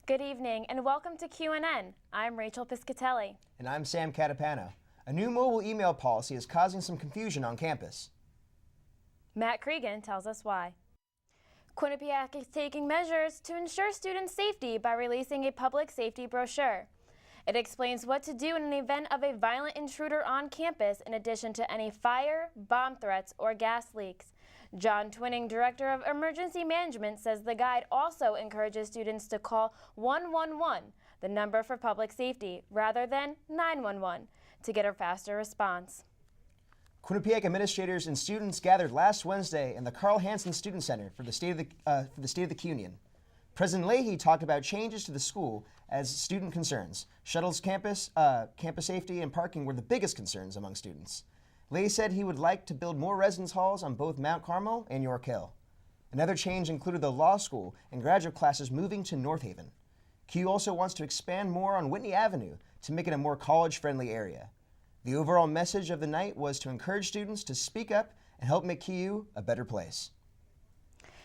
Good evening and welcome to QNN. I'm Rachel Piscatelli. And I'm Sam Catapano. A new mobile email policy is causing some confusion on campus. Matt Cregan tells us why. Quinnipiac is taking measures to ensure student safety by releasing a public safety brochure. It explains what to do in an event of a violent intruder on campus in addition to any fire, bomb threats, or gas leaks. John Twinning, Director of Emergency Management, says the guide also encourages students to call 111, the number for public safety, rather than 911, to get a faster response. Quinnipiac administrators and students gathered last Wednesday in the Carl Hansen Student Center for the State of the Union. President Leahy talked about changes to the school as student concerns. Shuttles, campus safety, and parking were the biggest concerns among students. Leahy said he would like to build more residence halls on both Mount Carmel and York Hill. Another change included the law school and graduate classes moving to North Haven. CU also wants to expand more on Whitney Avenue to make it a more college-friendly area. The overall message of the night was to encourage students to speak up and help make QU a better place.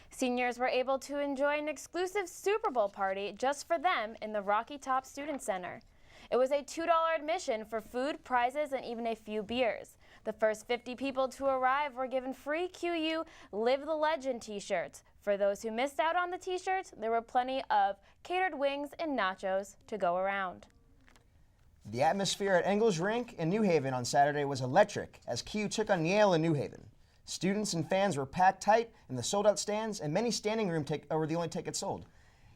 Seniors were able to enjoy an exclusive Super Bowl party just for them in the Rocky Top Student Center. It was a $2 admission for food, prizes, and even a few beers. The first 50 people to arrive were given free QU Live the Legend t-shirts. For those who missed out on the t-shirts, there were plenty of catered wings and nachos to go around. The atmosphere at Engels Rink in New Haven on Saturday was electric as QU took on Yale in New Haven. Students and fans were packed tight in the sold-out stands, and many standing room were the only tickets sold.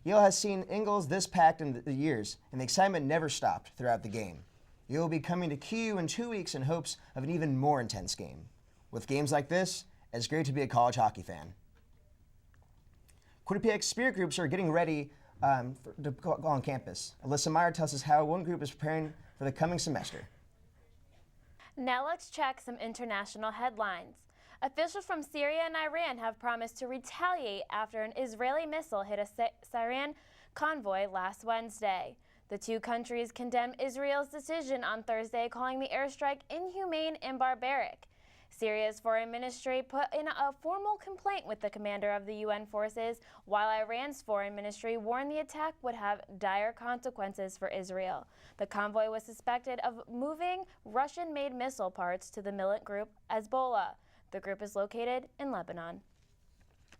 Yale has seen Engels this packed in the years, and the excitement never stopped throughout the game. Yale will be coming to QU in 2 weeks in hopes of an even more intense game. With games like this, it's great to be a college hockey fan. Quinnipiac spirit groups are getting ready to go on campus. Alyssa Meyer tells us how one group is preparing for the coming semester. Now let's check some international headlines. Officials from Syria and Iran have promised to retaliate after an Israeli missile hit a Syrian convoy last Wednesday. The two countries condemned Israel's decision on Thursday, calling the airstrike inhumane and barbaric. Syria's foreign ministry put in a formal complaint with the commander of the UN forces, while Iran's foreign ministry warned the attack would have dire consequences for Israel. The convoy was suspected of moving Russian-made missile parts to the militant group Hezbollah. The group is located in Lebanon.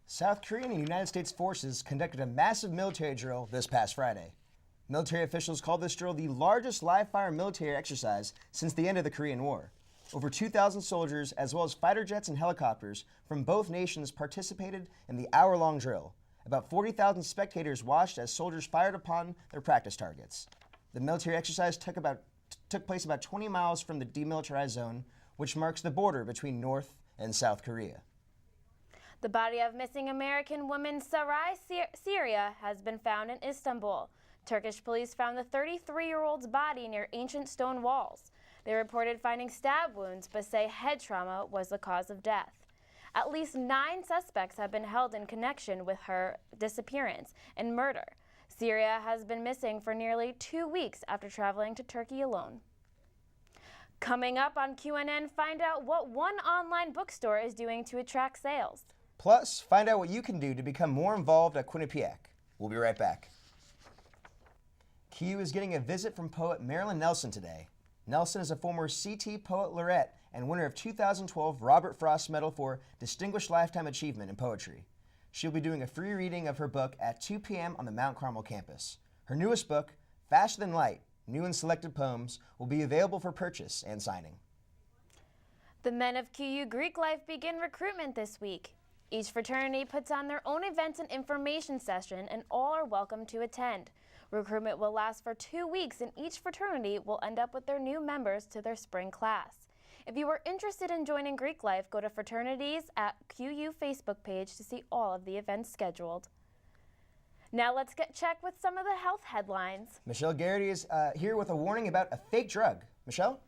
South Korean and United States forces conducted a massive military drill this past Friday. Military officials called this drill the largest live-fire military exercise since the end of the Korean War. Over 2,000 soldiers, as well as fighter jets and helicopters from both nations participated in the hour-long drill. About 40,000 spectators watched as soldiers fired upon their practice targets. The military exercise took place about 20 miles from the demilitarized zone, which marks the border between North and South Korea. The body of missing American woman Saray Syria has been found in Istanbul. Turkish police found the 33-year-old's body near ancient stone walls. They reported finding stab wounds, but say head trauma was the cause of death. At least 9 suspects have been held in connection with her disappearance and murder. Syria has been missing for nearly 2 weeks after traveling to Turkey alone. Coming up on QNN, find out what one online bookstore is doing to attract sales. Plus, find out what you can do to become more involved at Quinnipiac. We'll be right back. QU is getting a visit from poet Marilyn Nelson today. Nelson is a former CT Poet Laureate and winner of 2012 Robert Frost Medal for Distinguished Lifetime Achievement in Poetry. She'll be doing a free reading of her book at 2 p.m. on the Mount Carmel campus. Her newest book, Faster Than Light, New and Selected Poems, will be available for purchase and signing. The men of QU Greek Life begin recruitment this week. Each fraternity puts on their own events and information session, and all are welcome to attend. Recruitment will last for 2 weeks, and each fraternity will end up with their new members to their spring class. If you are interested in joining Greek Life, go to Fraternities at QU Facebook page to see all of the events scheduled. Now let's check with some of the health headlines. Michelle Garrity is here with a warning about a fake drug. Michelle?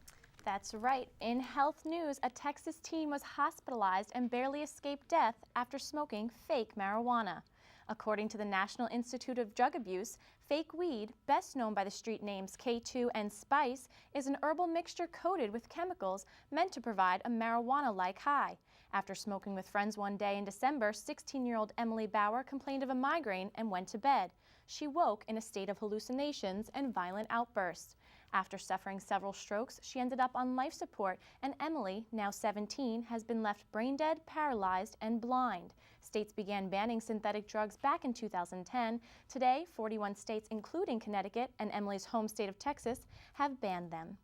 That's right. In health news, a Texas teen was hospitalized and barely escaped death after smoking fake marijuana. According to the National Institute of Drug Abuse, fake weed, best known by the street names K2 and Spice, is an herbal mixture coated with chemicals meant to provide a marijuana-like high. After smoking with friends one day in December, 16-year-old Emily Bauer complained of a migraine and went to bed. she woke in a state of hallucinations and violent outbursts. After suffering several strokes, she ended up on life support, and Emily, now 17, has been left brain dead, paralyzed, and blind. States began banning synthetic drugs back in 2010. Today, 41 states, including Connecticut and Emily's home state of Texas, have banned them.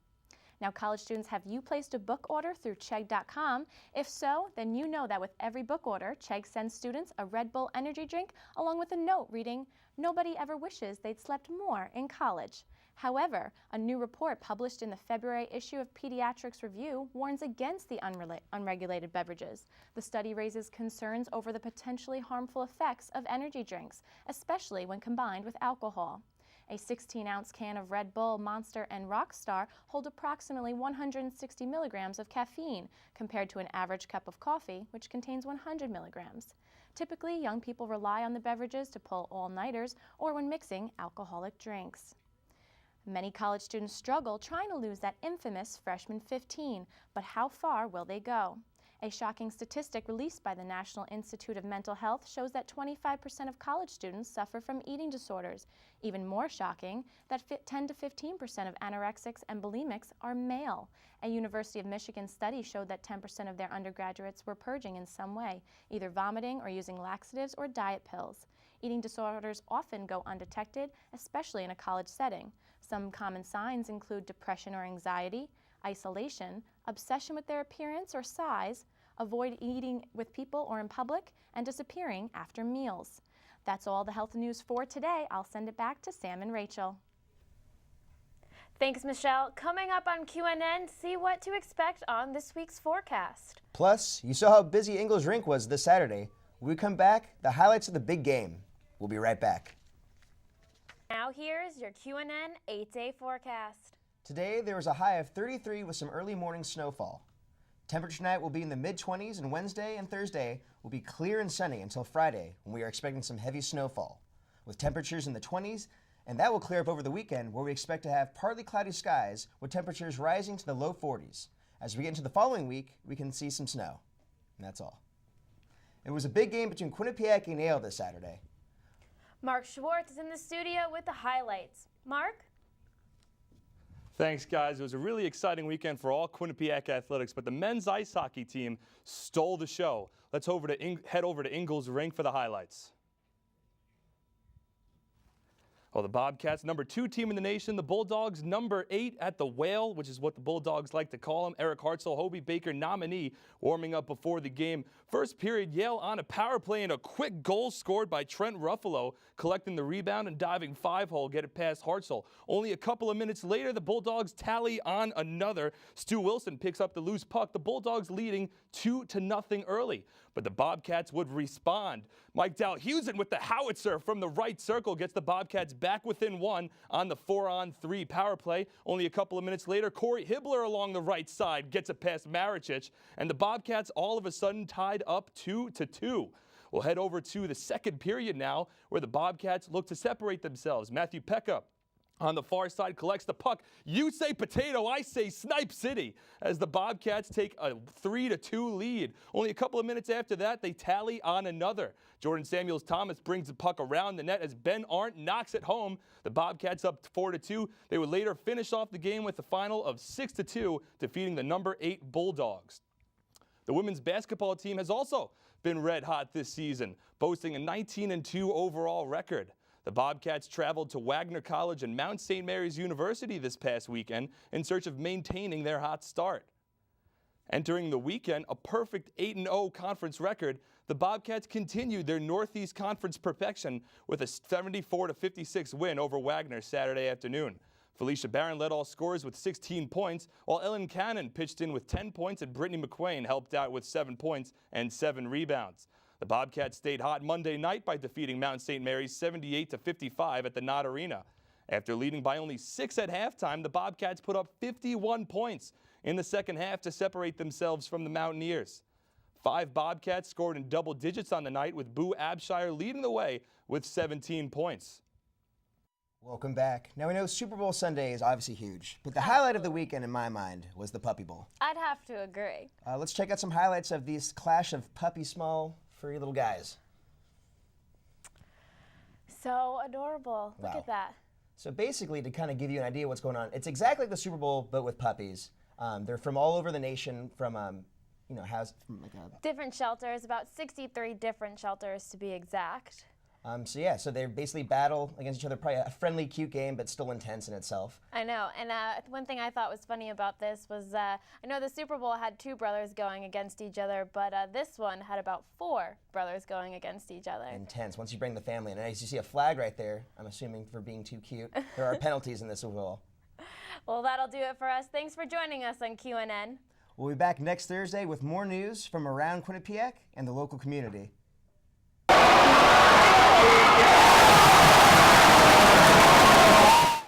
Now, college students, have you placed a book order through Chegg.com? If so, then you know that with every book order, Chegg sends students a Red Bull energy drink along with a note reading, "Nobody ever wishes they'd slept more in college." However, a new report published in the February issue of Pediatrics Review warns against the unregulated beverages. The study raises concerns over the potentially harmful effects of energy drinks, especially when combined with alcohol. A 16-ounce can of Red Bull, Monster, and Rockstar hold approximately 160 milligrams of caffeine, compared to an average cup of coffee, which contains 100 milligrams. Typically, young people rely on the beverages to pull all-nighters or when mixing alcoholic drinks. Many college students struggle trying to lose that infamous freshman 15, but how far will they go? A shocking statistic released by the National Institute of Mental Health shows that 25% of college students suffer from eating disorders. Even more shocking, that 10 to 15% of anorexics and bulimics are male. A University of Michigan study showed that 10% of their undergraduates were purging in some way, either vomiting or using laxatives or diet pills. Eating disorders often go undetected, especially in a college setting. Some common signs include depression or anxiety, isolation, obsession with their appearance or size, avoid eating with people or in public, and disappearing after meals. That's all the health news for today. I'll send it back to Sam and Rachel. Thanks, Michelle. Coming up on QNN, see what to expect on this week's forecast. Plus, you saw how busy Ingalls Rink was this Saturday. When we come back, the highlights of the big game. We'll be right back. Now here's your QNN 8-day forecast. Today, there was a high of 33 with some early morning snowfall. Temperature tonight will be in the mid-20s, and Wednesday and Thursday will be clear and sunny until Friday, when we are expecting some heavy snowfall, with temperatures in the 20s, and that will clear up over the weekend, where we expect to have partly cloudy skies with temperatures rising to the low 40s. As we get into the following week, we can see some snow. And that's all. It was a big game between Quinnipiac and Yale this Saturday. Mark Schwartz is in the studio with the highlights. Mark? Thanks, guys. It was a really exciting weekend for all Quinnipiac athletics, but the men's ice hockey team stole the show. Let's head over to Ingalls Rink for the highlights. Well, the Bobcats, number 2 team in the nation. The Bulldogs, number 8 at the Whale, which is what the Bulldogs like to call him. Eric Hartzell, Hobie Baker nominee, warming up before the game. First period, Yale on a power play and a quick goal scored by Trent Ruffalo, collecting the rebound and diving 5-hole, get it past Hartzell. Only a couple of minutes later, the Bulldogs tally on another. Stu Wilson picks up the loose puck. The Bulldogs leading 2-0 early, but the Bobcats would respond. Mike Dalhusen with the howitzer from the right circle gets the Bobcats back within 1 on the 4-on-3 power play. Only a couple of minutes later, Corey Hibbler along the right side gets it past Maricic, and the Bobcats all of a sudden tied up 2-2. We'll head over to the second period now, where the Bobcats look to separate themselves. Matthew Pekka on the far side collects the puck. You say potato, I say Snipe City, as the Bobcats take a 3-2 lead. Only a couple of minutes after that, they tally on another. Jordan Samuels-Thomas brings the puck around the net as Ben Arndt knocks it home. The Bobcats up 4-2. They would later finish off the game with a final of 6-2, defeating the number 8 Bulldogs. The women's basketball team has also been red hot this season, boasting a 19-2 overall record. The Bobcats traveled to Wagner College and Mount St. Mary's University this past weekend in search of maintaining their hot start. Entering the weekend, a perfect 8-0 conference record, the Bobcats continued their Northeast Conference perfection with a 74-56 win over Wagner Saturday afternoon. Felicia Barron led all scorers with 16 points, while Ellen Cannon pitched in with 10 points and Brittany McQuain helped out with 7 points and 7 rebounds. The Bobcats stayed hot Monday night by defeating Mount St. Mary's 78-55 at the Knott Arena. After leading by only 6 at halftime, the Bobcats put up 51 points in the second half to separate themselves from the Mountaineers. 5 Bobcats scored in double digits on the night, with Boo Abshire leading the way with 17 points. Welcome back. Now we know Super Bowl Sunday is obviously huge, but the highlight of the weekend in my mind was the Puppy Bowl. I'd have to agree. Let's check out some highlights of this clash of puppy small, furry little guys. So adorable. Look Wow. at that. So basically, to kind of give you an idea of what's going on, it's exactly like the Super Bowl, but with puppies. They're from all over the nation, from from like a Different shelters, about 63 different shelters to be exact. so they basically battle against each other. Probably a friendly, cute game, but still intense in itself. I know, and one thing I thought was funny about this was I know the Super Bowl had 2 brothers going against each other, but this one had about 4 brothers going against each other. Intense. Once you bring the family in, and as you see a flag right there, I'm assuming for being too cute. There are penalties in this Super Bowl. Well, that'll do it for us. Thanks for joining us on QNN. We'll be back next Thursday with more news from around Quinnipiac and the local community.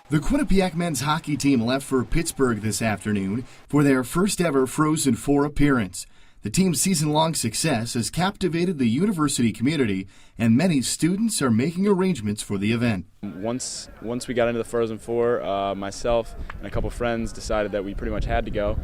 The Quinnipiac men's hockey team left for Pittsburgh this afternoon for their first ever Frozen Four appearance. The team's season-long success has captivated the university community, and many students are making arrangements for the event. Once we got into the Frozen Four, myself and a couple friends decided that we pretty much had to go.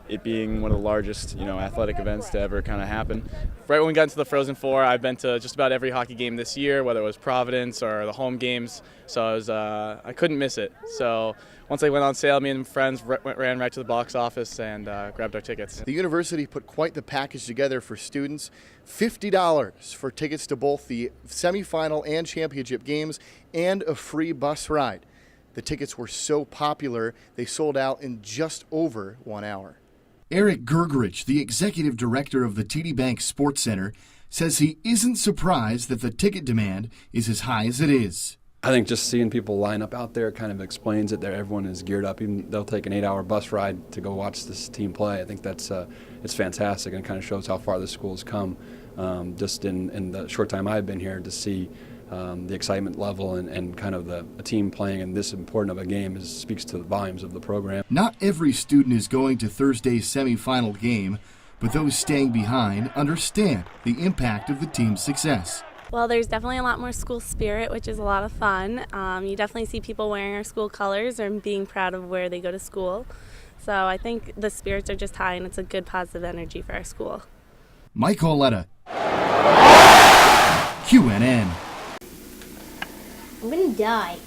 It being one of the largest, athletic events to ever kind of happen. Right when we got into the Frozen Four, I've been to just about every hockey game this year, whether it was Providence or the home games. So I couldn't miss it. So once they went on sale, me and friends ran right to the box office and grabbed our tickets. The university put quite the package together for students. $50 for tickets to both the semifinal and championship games and a free bus ride. The tickets were so popular, they sold out in just over 1 hour. Eric Gergerich, the executive director of the TD Bank Sports Center, says he isn't surprised that the ticket demand is as high as it is. I think just seeing people line up out there kind of explains it. That everyone is geared up. Even they'll take an 8-hour bus ride to go watch this team play. I think that's it's fantastic, and it kind of shows how far the school's come. Just in the short time I've been here, to see the excitement level and kind of a team playing in this important of a game speaks to the volumes of the program. Not every student is going to Thursday's semifinal game, but those staying behind understand the impact of the team's success. Well, there's definitely a lot more school spirit, which is a lot of fun. You definitely see people wearing our school colors and being proud of where they go to school. So I think the spirits are just high, and it's a good positive energy for our school. Mike Oletta, QNN. I'm gonna die.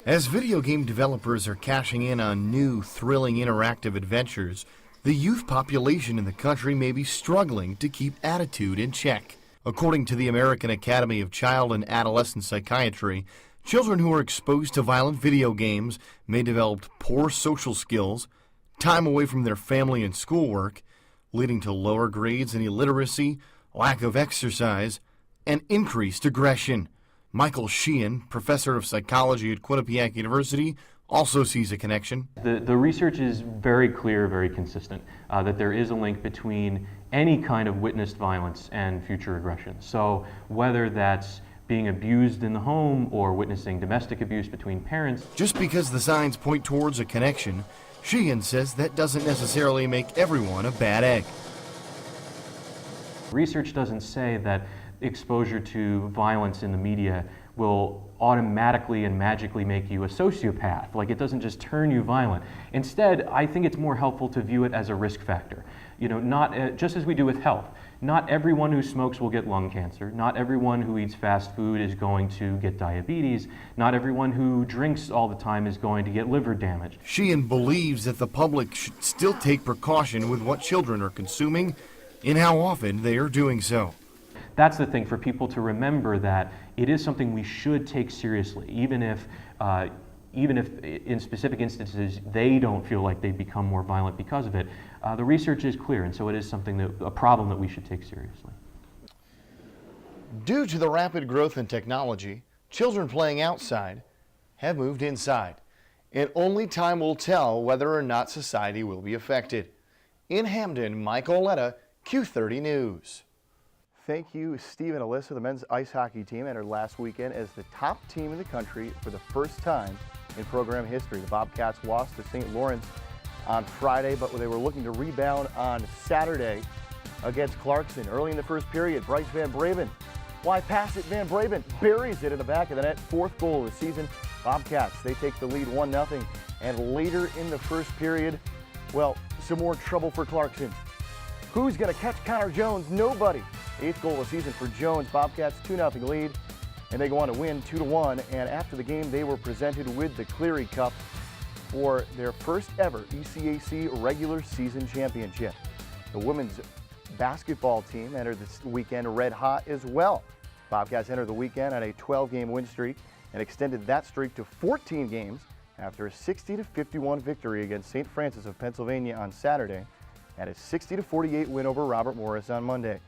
As video game developers are cashing in on new, thrilling, interactive adventures, the youth population in the country may be struggling to keep attitude in check. According to the American Academy of Child and Adolescent Psychiatry, children who are exposed to violent video games may develop poor social skills, time away from their family and schoolwork, leading to lower grades and illiteracy, lack of exercise, and increased aggression. Michael Sheehan, professor of psychology at Quinnipiac University, also sees a connection. The research is very clear, very consistent, that there is a link between any kind of witnessed violence and future aggression. So whether that's being abused in the home or witnessing domestic abuse between parents. Just because the signs point towards a connection, Sheehan says that doesn't necessarily make everyone a bad egg. Research doesn't say that exposure to violence in the media will automatically and magically make you a sociopath. Like, it doesn't just turn you violent. Instead, I think it's more helpful to view it as a risk factor. Not just as we do with health. Not everyone who smokes will get lung cancer. Not everyone who eats fast food is going to get diabetes. Not everyone who drinks all the time is going to get liver damage. Sheehan believes that the public should still take precaution with what children are consuming and how often they are doing so. That's the thing, for people to remember that it is something we should take seriously, even if in specific instances they don't feel like they become more violent because of it. The research is clear, and so it is a problem that we should take seriously. Due to the rapid growth in technology, children playing outside have moved inside, and only time will tell whether or not society will be affected. In Hamden, Mike Oletta, Q30 News. Thank you, Steve and Alyssa. The men's ice hockey team entered last weekend as the top team in the country for the first time in program history. The Bobcats lost to St. Lawrence on Friday, but they were looking to rebound on Saturday against Clarkson. Early in the first period, Bryce Van Braven, why pass it? Van Braven buries it in the back of the net. 4th goal of the season. Bobcats, they take the lead 1-0. And later in the first period, well, some more trouble for Clarkson. Who's going to catch Connor Jones? Nobody. 8th goal of the season for Jones. Bobcats 2-0 lead. and they go on to win 2-1. And after the game, they were presented with the Cleary Cup for their first ever ECAC regular season championship. The women's basketball team entered this weekend red hot as well. Bobcats entered the weekend on a 12-game win streak and extended that streak to 14 games after a 60-51 victory against St. Francis of Pennsylvania on Saturday and a 60-48 win over Robert Morris on Monday.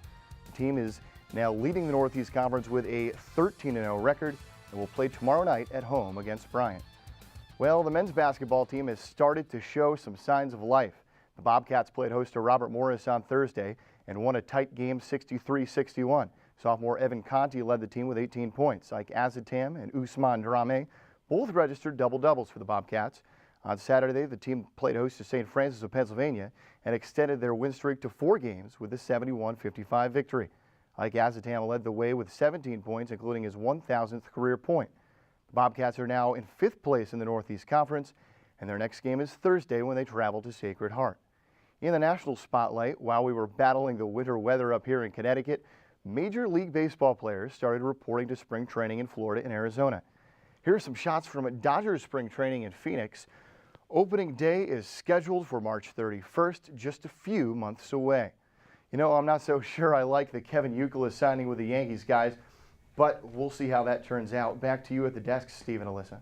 The team is now leading the Northeast Conference with a 13-0 record and will play tomorrow night at home against Bryant. Well, the men's basketball team has started to show some signs of life. The Bobcats played host to Robert Morris on Thursday and won a tight game 63-61. Sophomore Evan Conti led the team with 18 points. Ike Azatam and Usman Drame both registered double-doubles for the Bobcats. On Saturday, the team played host to St. Francis of Pennsylvania and extended their win streak to 4 games with a 71-55 victory. Ike Azatam led the way with 17 points, including his 1,000th career point. The Bobcats are now in 5th place in the Northeast Conference, and their next game is Thursday when they travel to Sacred Heart. In the national spotlight, while we were battling the winter weather up here in Connecticut, Major League Baseball players started reporting to spring training in Florida and Arizona. Here are some shots from Dodgers spring training in Phoenix. Opening day is scheduled for March 31st, just a few months away. You know, I'm not so sure I like the Kevin Youkilis signing with the Yankees, guys, but we'll see how that turns out. Back to you at the desk, Steve and Alyssa.